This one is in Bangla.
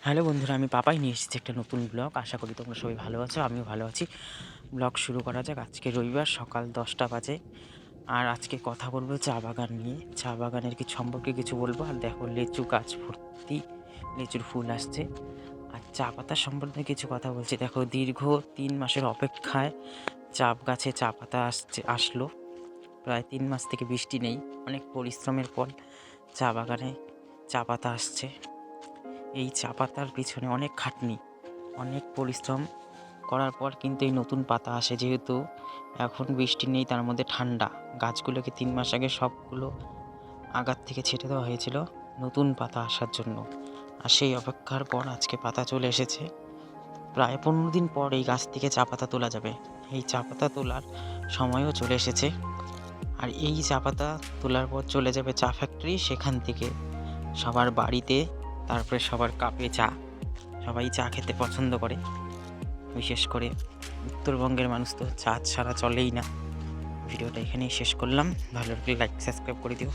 হ্যালো বন্ধুরা, আমি পাপাই নিয়ে এসেছি একটা নতুন ব্লগ। আশা করি তোমরা সবাই ভালো আছো, আমিও ভালো আছি। ব্লগ শুরু করা যাক। আজকে রবিবার, সকাল 10টা বাজে। আর আজকে কথা বলবো চা বাগান নিয়ে। চা বাগানের সম্পর্কে কিছু বলবো। আর দেখো, লেচু গাছ ভর্তি লেচুর ফুল আসছে। আর চা পাতা সম্বন্ধে কিছু কথা বলছি। দেখো, দীর্ঘ 3 মাসের অপেক্ষায় চা গাছে চা পাতা আসলো। প্রায় 3 মাস থেকে বৃষ্টি নেই। অনেক পরিশ্রমের পর চা বাগানে চা পাতা আসছে। এই চা পাতার পিছনে অনেক খাটনি, অনেক পরিশ্রম করার পর কিন্তু এই নতুন পাতা আসে। যেহেতু এখন বৃষ্টি নেই, তার মধ্যে ঠান্ডা, গাছগুলোকে 3 মাস আগে সবগুলো আগার থেকে ছেটে দেওয়া হয়েছিল নতুন পাতা আসার জন্য। আর সেই অপেক্ষার পর আজকে পাতা চলে এসেছে। প্রায় 15 দিন পর এই গাছ থেকে চা পাতা তোলা যাবে। এই চা পাতা তোলার সময়ও চলে এসেছে। আর এই চা পাতা তোলার পর চলে যাবে চা ফ্যাক্টরি, সেখান থেকে সবার বাড়িতে, তারপরে সবার কাপে চা। সবাই চা খেতে পছন্দ করে, বিশেষ করে উত্তরবঙ্গের মানুষ তো চা ছাড়া চলেই না। ভিডিওটা এখানেই শেষ করলাম। ভালো লাগলে লাইক সাবস্ক্রাইব করে দিও।